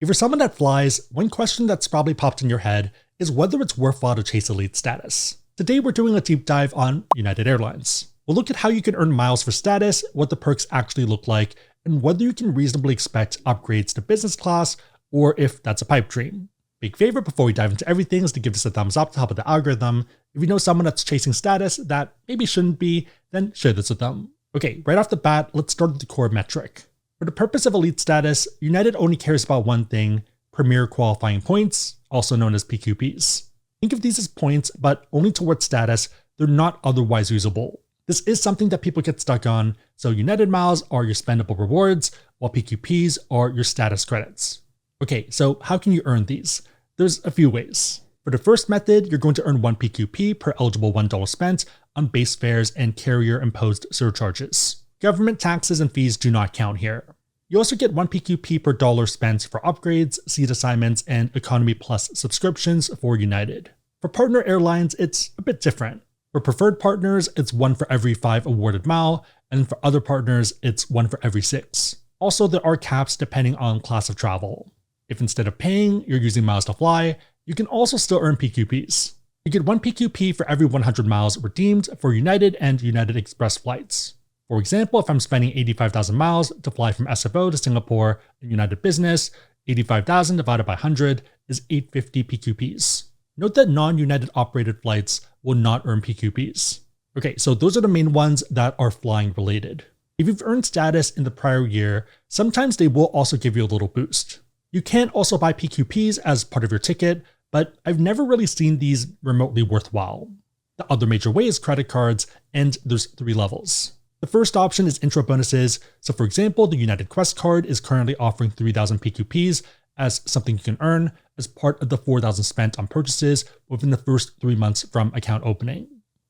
If you're someone that flies, one question that's probably popped in your head is whether it's worthwhile to chase elite status. Today we're doing a deep dive on United Airlines. We'll look at how you can earn miles for status, what the perks actually look like, and whether you can reasonably expect upgrades to business class, or if that's a pipe dream. Big favor before we dive into everything is to give this a thumbs up to help with the algorithm. If you know someone that's chasing status that maybe shouldn't be, then share this with them. Okay, right off the bat, let's start with the core metric. For the purpose of elite status, United only cares about one thing: Premier Qualifying Points, also known as PQPs. Think of these as points, but only towards status. They're not otherwise usable. This is something that people get stuck on, so United miles are your spendable rewards, while PQPs are your status credits. Okay, so how can you earn these? There's a few ways. For the first method, you're going to earn 1 PQP per eligible $1 spent on base fares and carrier-imposed surcharges. Government taxes and fees do not count here. You also get 1 PQP per dollar spent for upgrades, seat assignments, and Economy Plus subscriptions for United. For partner airlines, it's a bit different. For preferred partners, it's 1 for every 5 awarded mile, and for other partners, it's 1 for every 6. Also, there are caps depending on class of travel. If instead of paying, you're using miles to fly, you can also still earn PQPs. You get 1 PQP for every 100 miles redeemed for United and United Express flights. For example, if I'm spending 85,000 miles to fly from SFO to Singapore in United Business, 85,000 divided by 100 is 850 PQPs. Note that non-United operated flights will not earn PQPs. Okay, so those are the main ones that are flying related. If you've earned status in the prior year, sometimes they will also give you a little boost. You can also buy PQPs as part of your ticket, but I've never really seen these remotely worthwhile. The other major way is credit cards, and there's 3 levels. The first option is intro bonuses. So for example, the United Quest card is currently offering 3,000 PQPs as something you can earn as part of the 4,000 spent on purchases within the first 3 months from account opening.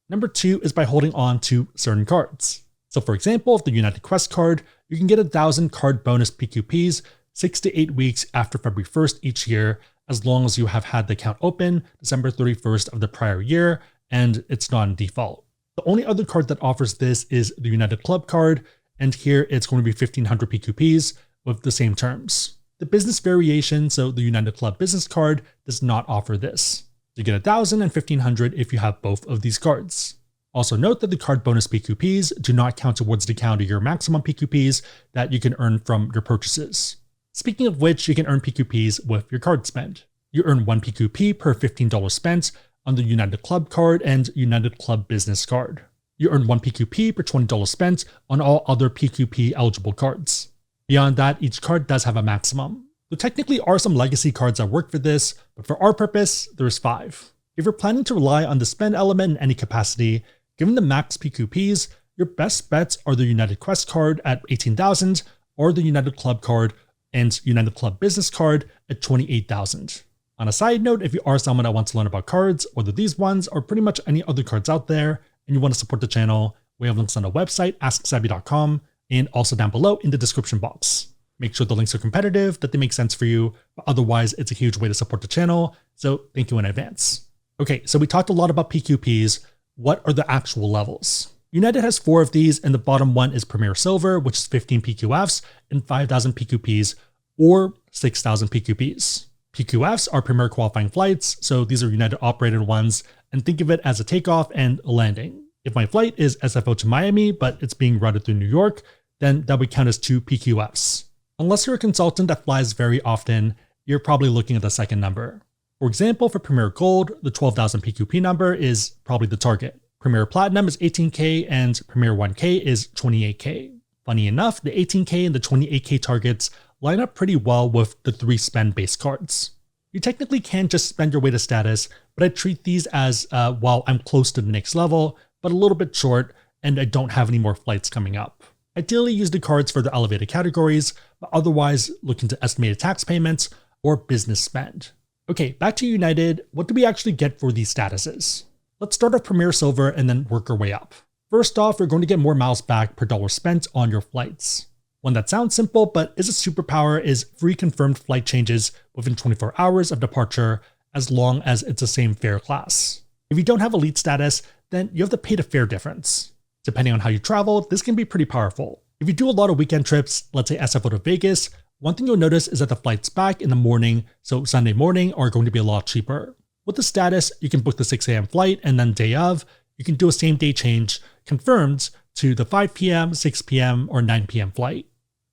Number 2 is by holding on to certain cards. So for example, if the United Quest card, you can get 1,000 card bonus PQPs 6 to 8 weeks after February 1st each year, as long as you have had the account open December 31st of the prior year, and it's not in default. The only other card that offers this is the United Club card, and here it's going to be 1,500 PQPs with the same terms. The business variation, so the United Club business card, does not offer this. You get 1,000 and 1,500 if you have both of these cards. Also note that the card bonus PQPs do not count towards the calendar year maximum PQPs that you can earn from your purchases. Speaking of which, you can earn PQPs with your card spend. You earn 1 PQP per $15 spent on the United Club card and United Club Business card. You earn 1 PQP per $20 spent on all other PQP eligible cards. Beyond that, each card does have a maximum. There technically are some legacy cards that work for this, but for our purpose, there's 5. If you're planning to rely on the spend element in any capacity, given the max PQPs, your best bets are the United Quest card at 18,000 or the United Club card and United Club Business card at 28,000. On a side note, if you are someone that wants to learn about cards, whether these ones or pretty much any other cards out there, and you want to support the channel, we have links on the website, AskSebby.com, and also down below in the description box. Make sure the links are competitive, that they make sense for you, but otherwise it's a huge way to support the channel, so thank you in advance. Okay, so we talked a lot about PQPs. What are the actual levels? United has 4 of these, and the bottom one is Premier Silver, which is 15 PQFs and 5,000 PQPs, or 6,000 PQPs. PQFs are Premier Qualifying Flights, so these are United operated ones, and think of it as a takeoff and a landing. If my flight is SFO to Miami, but it's being routed through New York, then that would count as 2 PQFs. Unless you're a consultant that flies very often, you're probably looking at the second number. For example, for Premier Gold, the 12,000 PQP number is probably the target. Premier Platinum is 18K and Premier 1K is 28K. Funny enough, the 18K and the 28K targets line up pretty well with the 3 spend-based cards. You technically can just spend your way to status, but I treat these as, well, I'm close to the next level, but a little bit short, and I don't have any more flights coming up. Ideally, use the cards for the elevated categories, but otherwise look into estimated tax payments or business spend. Okay, back to United. What do we actually get for these statuses? Let's start off Premier Silver and then work our way up. First off, you're going to get more miles back per dollar spent on your flights. One that sounds simple but is a superpower is free confirmed flight changes within 24 hours of departure as long as it's the same fare class. If you don't have elite status, then you have to pay the fare difference. Depending on how you travel, this can be pretty powerful. If you do a lot of weekend trips, let's say SFO to Vegas, One thing you'll notice is that the flights back in the morning, so Sunday morning, are going to be a lot cheaper. With the status, you can book the 6 a.m. flight and then day of, you can do a same day change confirmed to the 5 p.m., 6 p.m., or 9 p.m. flight.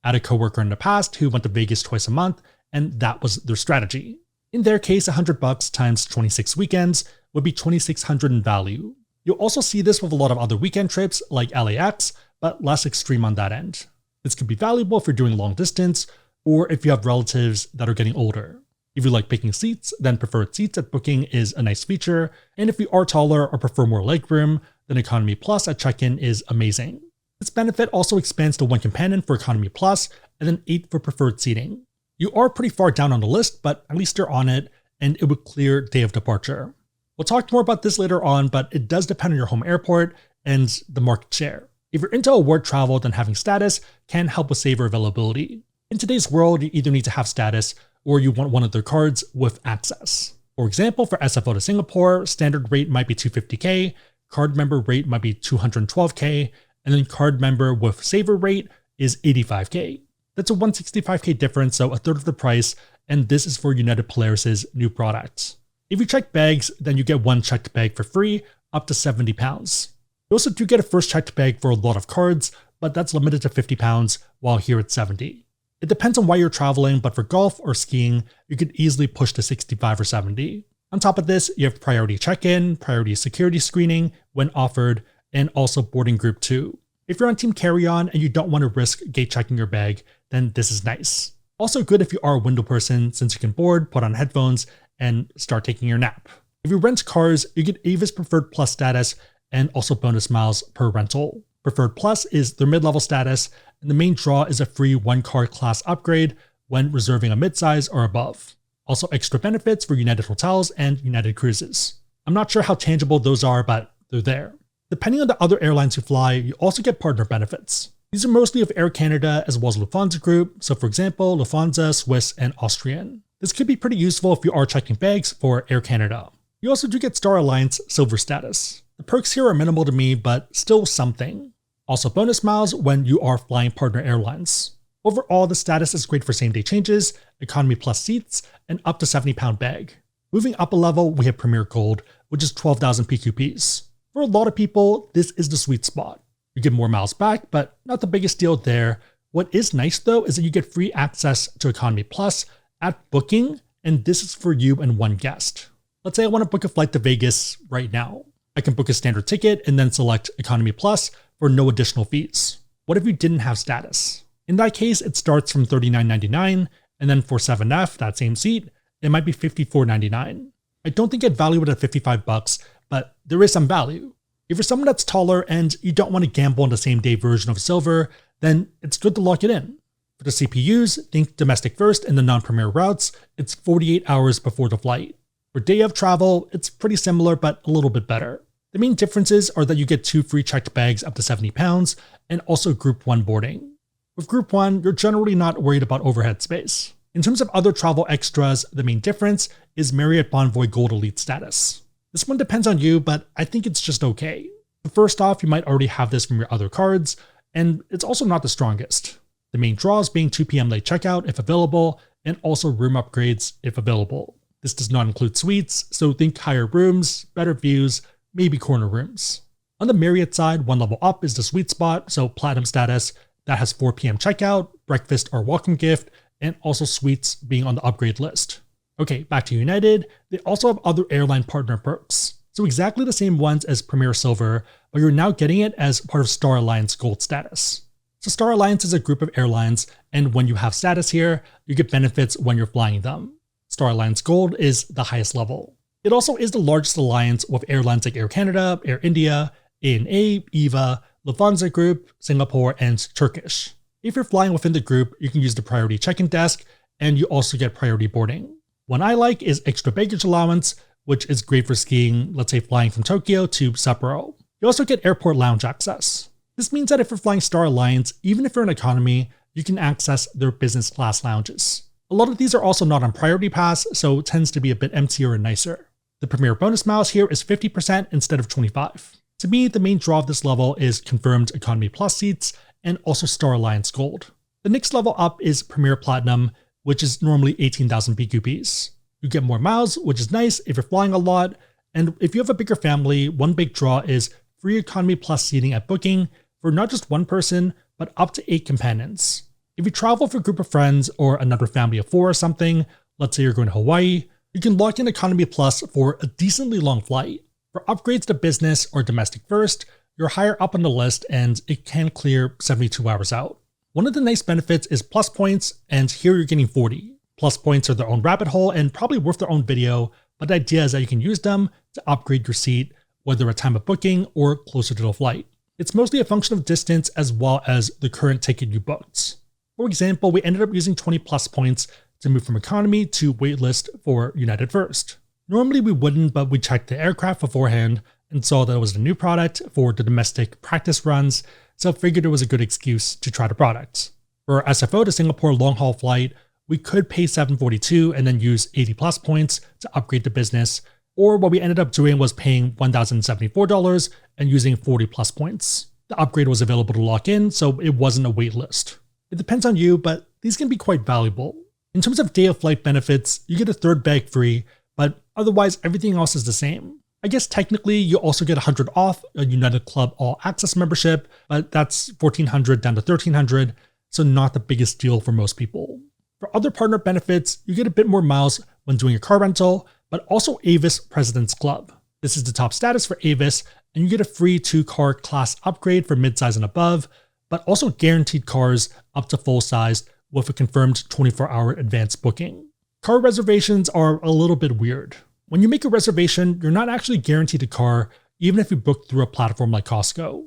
I had a coworker in the past who went to Vegas twice a month, and that was their strategy. In their case, $100 times 26 weekends would be $2,600 in value. You'll also see this with a lot of other weekend trips like LAX, but less extreme on that end. This could be valuable if you're doing long distance, or if you have relatives that are getting older. If you like picking seats, then preferred seats at booking is a nice feature, and if you are taller or prefer more legroom, then Economy Plus at check-in is amazing. This benefit also expands to 1 companion for Economy Plus, and then 8 for preferred seating. You are pretty far down on the list, but at least you're on it, and it would clear day of departure. We'll talk more about this later on, but it does depend on your home airport and the market share. If you're into award travel, then having status can help with saver availability. In today's world, you either need to have status or you want one of their cards with access. For example, for SFO to Singapore, standard rate might be $250K, card member rate might be $212K, and then card member with saver rate is $85K. That's a $165K difference, so a third of the price, and this is for United Polaris' new product. If you check bags, then you get 1 checked bag for free, up to 70 pounds. You also do get a first checked bag for a lot of cards, but that's limited to 50 pounds, while here it's 70. It depends on why you're traveling, but for golf or skiing, you could easily push to 65 or 70. On top of this, you have priority check-in, priority security screening when offered, and also boarding group 2. If you're on team carry-on and you don't want to risk gate checking your bag, then this is nice. Also good if you are a window person, since you can board, put on headphones, and start taking your nap. If you rent cars, you get Avis Preferred Plus status and also bonus miles per rental. Preferred Plus is their mid-level status, and the main draw is a free 1-car class upgrade when reserving a midsize or above. Also extra benefits for United Hotels and United Cruises. I'm not sure how tangible those are, but they're there. Depending on the other airlines you fly, you also get partner benefits. These are mostly of Air Canada as well as Lufthansa Group, so for example, Lufthansa, Swiss, and Austrian. This could be pretty useful if you are checking bags for Air Canada. You also do get Star Alliance Silver status. The perks here are minimal to me, but still something. Also bonus miles when you are flying partner airlines. Overall, the status is great for same-day changes, Economy Plus seats, and up to 70-pound bag. Moving up a level, we have Premier Gold, which is 12,000 PQPs. For a lot of people, this is the sweet spot. You get more miles back, but not the biggest deal there. What is nice though is that you get free access to Economy Plus at booking, and this is for you and 1 guest. Let's say I want to book a flight to Vegas right now. I can book a standard ticket and then select Economy Plus for no additional fees. What if you didn't have status? In that case, it starts from $39.99, and then for 7F, that same seat, it might be $54.99. I don't think I'd value it at $55, but there is some value. If you're someone that's taller and you don't want to gamble on the same day version of Silver, then it's good to lock it in. For the CPUs, think domestic first and the non-premier routes, it's 48 hours before the flight. For day of travel, it's pretty similar but a little bit better. The main differences are that you get 2 free checked bags up to 70 pounds and also Group 1 boarding. With Group 1, you're generally not worried about overhead space. In terms of other travel extras, the main difference is Marriott Bonvoy Gold Elite status. This one depends on you, but I think it's just okay. First off, you might already have this from your other cards, and it's also not the strongest. The main draws being 2 p.m. late checkout if available, and also room upgrades if available. This does not include suites, so think higher rooms, better views, maybe corner rooms. On the Marriott side, 1 level up is the sweet spot, so Platinum status, that has 4 p.m. checkout, breakfast or welcome gift, and also suites being on the upgrade list. Okay, back to United, they also have other airline partner perks. So exactly the same ones as Premier Silver, but you're now getting it as part of Star Alliance Gold status. So Star Alliance is a group of airlines, and when you have status here, you get benefits when you're flying them. Star Alliance Gold is the highest level. It also is the largest alliance with airlines like Air Canada, Air India, ANA, EVA, Lufthansa Group, Singapore, and Turkish. If you're flying within the group, you can use the priority check-in desk, and you also get priority boarding. One I like is extra baggage allowance, which is great for skiing, let's say flying from Tokyo to Sapporo. You also get airport lounge access. This means that if you're flying Star Alliance, even if you're in economy, you can access their business class lounges. A lot of these are also not on priority pass, so it tends to be a bit emptier and nicer. The Premier bonus miles here is 50% instead of 25%. To me, the main draw of this level is confirmed Economy Plus seats and also Star Alliance Gold. The next level up is Premier Platinum, which is normally 18,000 PQPs. You get more miles, which is nice if you're flying a lot, and if you have a bigger family, one big draw is free economy plus seating at booking for not just one person, but up to 8 companions. If you travel with a group of friends or another family of 4 or something, let's say you're going to Hawaii, you can lock in Economy Plus for a decently long flight. For upgrades to business or domestic first, you're higher up on the list and it can clear 72 hours out. One of the nice benefits is plus points, and here you're getting 40. Plus points are their own rabbit hole and probably worth their own video, but the idea is that you can use them to upgrade your seat, whether at time of booking or closer to the flight. It's mostly a function of distance as well as the current ticket you booked. For example, we ended up using 20 plus points to move from economy to waitlist for United First. Normally we wouldn't, but we checked the aircraft beforehand and saw that it was a new product for the domestic practice runs, so figured it was a good excuse to try the product. For our SFO to Singapore long-haul flight, we could pay $742 and then use 80 plus points to upgrade to business, or what we ended up doing was paying $1,074 and using 40 plus points. The upgrade was available to lock in, so it wasn't a wait list. It depends on you, but these can be quite valuable. In terms of day of flight benefits, you get a third bag free, but otherwise everything else is the same. I guess technically you also get 100 off a United Club All Access membership, but that's $1,400 down to $1,300, so not the biggest deal for most people. For other partner benefits, you get a bit more miles when doing a car rental, but also Avis President's Club. This is the top status for Avis, and you get a free 2-car class upgrade for midsize and above, but also guaranteed cars up to full size with a confirmed 24-hour advance booking. Car reservations are a little bit weird. When you make a reservation, you're not actually guaranteed a car, even if you book through a platform like Costco.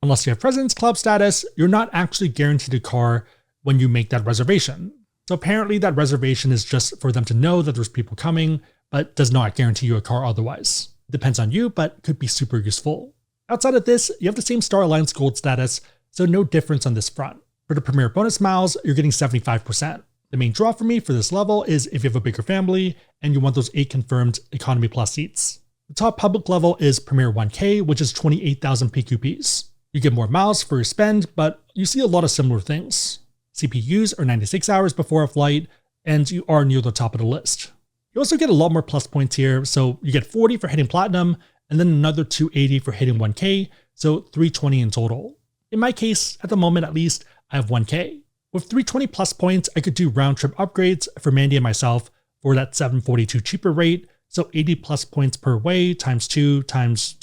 Unless you have President's Club status, you're not actually guaranteed a car when you make that reservation. So apparently that reservation is just for them to know that there's people coming, but does not guarantee you a car otherwise. Depends on you, but could be super useful. Outside of this, you have the same Star Alliance Gold status, so no difference on this front. For the Premier bonus miles, you're getting 75%. The main draw for me for this level is if you have a bigger family and you want those 8 confirmed Economy Plus seats. The top public level is Premier 1K, which is 28,000 PQPs. You get more miles for your spend, but you see a lot of similar things. CPUs are 96 hours before a flight, and you are near the top of the list. You also get a lot more plus points here, so you get 40 for hitting Platinum, and then another 280 for hitting 1K, so 320 in total. In my case, at the moment at least, I have 1K. With 320 plus points, I could do round-trip upgrades for Mandy and myself for that $742 cheaper rate, so 80 plus points per way times 2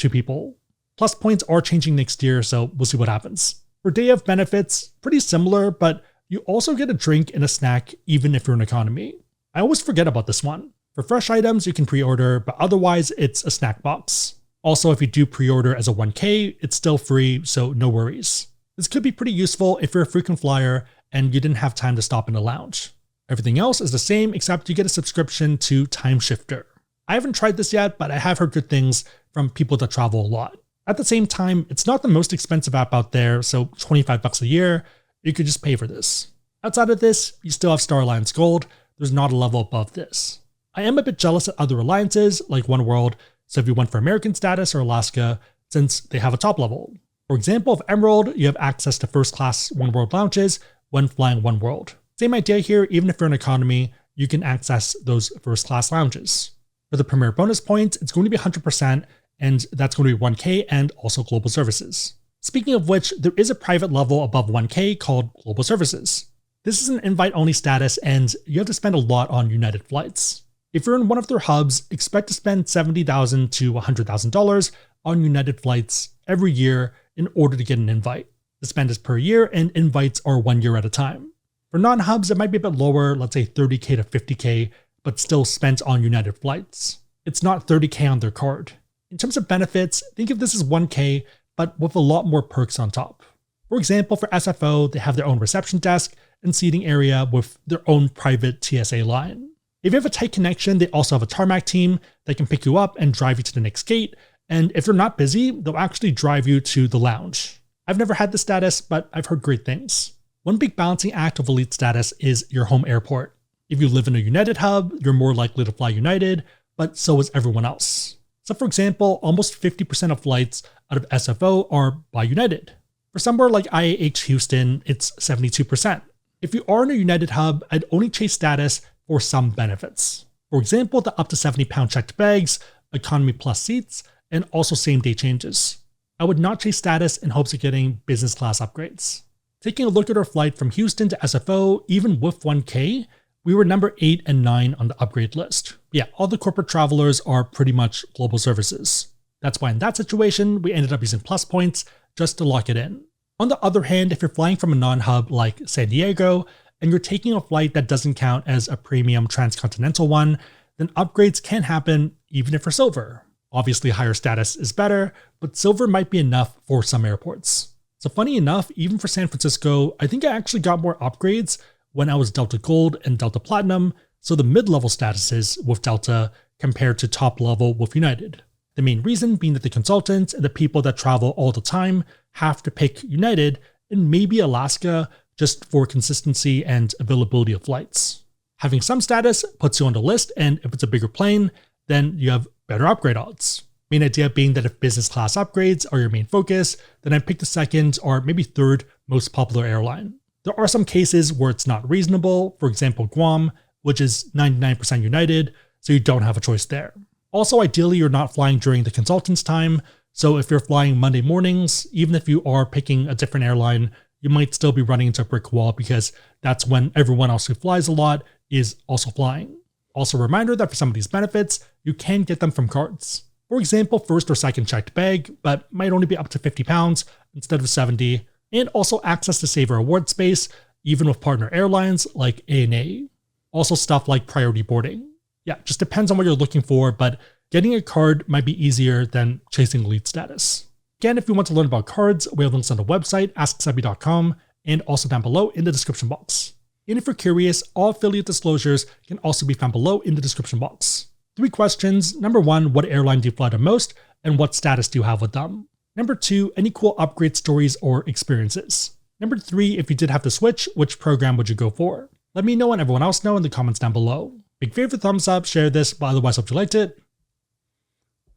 people. Plus points are changing next year, so we'll see what happens. For day of benefits, pretty similar, but you also get a drink and a snack even if you're in economy. I always forget about this one. For fresh items, you can pre-order, but otherwise it's a snack box. Also, if you do pre-order as a 1K, it's still free, so no worries. This could be pretty useful if you're a frequent flyer and you didn't have time to stop in a lounge. Everything else is the same except you get a subscription to Time Shifter. I haven't tried this yet, but I have heard good things from people that travel a lot. At the same time, it's not the most expensive app out there, so $25 a year, you could just pay for this. Outside of this, you still have Star Alliance Gold. There's not a level above this. I am a bit jealous at other alliances like One World, so if you went for American status or Alaska, since they have a top level. For example, of Emerald, you have access to first class One World lounges when flying One World. Same idea here, even if you're in economy, you can access those first class lounges. For the Premier bonus points, it's going to be 100%, and that's going to be 1K and also global services. Speaking of which, there is a private level above 1K called global services. This is an invite-only status, and you have to spend a lot on United flights. If you're in one of their hubs, expect to spend $70,000 to $100,000 on United flights every year in order to get an invite. The spend is per year, and invites are 1 year at a time. For non-hubs, it might be a bit lower, let's say $30K to $50K, but still spent on United flights. It's not $30K on their card. In terms of benefits, think of this as 1K, but with a lot more perks on top. For example, for SFO, they have their own reception desk and seating area with their own private TSA line. If you have a tight connection, they also have a tarmac team that can pick you up and drive you to the next gate, and if they're not busy, they'll actually drive you to the lounge. I've never had this status, but I've heard great things. One big balancing act of elite status is your home airport. If you live in a United hub, you're more likely to fly United, but so is everyone else. So for example, almost 50% of flights out of SFO are by United. For somewhere like IAH Houston, it's 72%. If you are in a United hub, I'd only chase status for some benefits. For example, the up to 70-pound checked bags, economy plus seats, and also same-day changes. I would not chase status in hopes of getting business class upgrades. Taking a look at our flight from Houston to SFO, even with 1K, we were number 8 and 9 on the upgrade list. Yeah, all the corporate travelers are pretty much global services. That's why in that situation, we ended up using plus points just to lock it in. On the other hand, if you're flying from a non-hub like San Diego, and you're taking a flight that doesn't count as a premium transcontinental one, then upgrades can happen even if you're silver. Obviously higher status is better, but silver might be enough for some airports. So funny enough, even for San Francisco, I think I actually got more upgrades when I was Delta Gold and Delta Platinum, so the mid-level statuses with Delta compared to top level with United. The main reason being that the consultants and the people that travel all the time have to pick United and maybe Alaska just for consistency and availability of flights. Having some status puts you on the list, and if it's a bigger plane, then you have better upgrade odds. Main idea being that if business class upgrades are your main focus, then I'd pick the second or maybe third most popular airline. There are some cases where it's not reasonable, for example Guam, which is 99% United, so you don't have a choice there. Also, ideally you're not flying during the consultant's time, so if you're flying Monday mornings, even if you are picking a different airline, you might still be running into a brick wall because that's when everyone else who flies a lot is also flying. Also a reminder that for some of these benefits, you can get them from cards. For example, first or second checked bag, but might only be up to 50 pounds instead of 70, and also access to Saver award space, even with partner airlines like ANA. Also stuff like priority boarding. Yeah, just depends on what you're looking for, but getting a card might be easier than chasing elite status. Again, if you want to learn about cards, we have links on the website, AskSebby.com, and also down below in the description box. And if you're curious, all affiliate disclosures can also be found below in the description box. 3 questions. Number 1, what airline do you fly the most, and what status do you have with them? Number 2, any cool upgrade stories or experiences? Number 3, if you did have to switch, which program would you go for? Let me know and everyone else know in the comments down below. Big favorite, thumbs up, share this, but otherwise hope you liked it.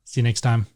See you next time.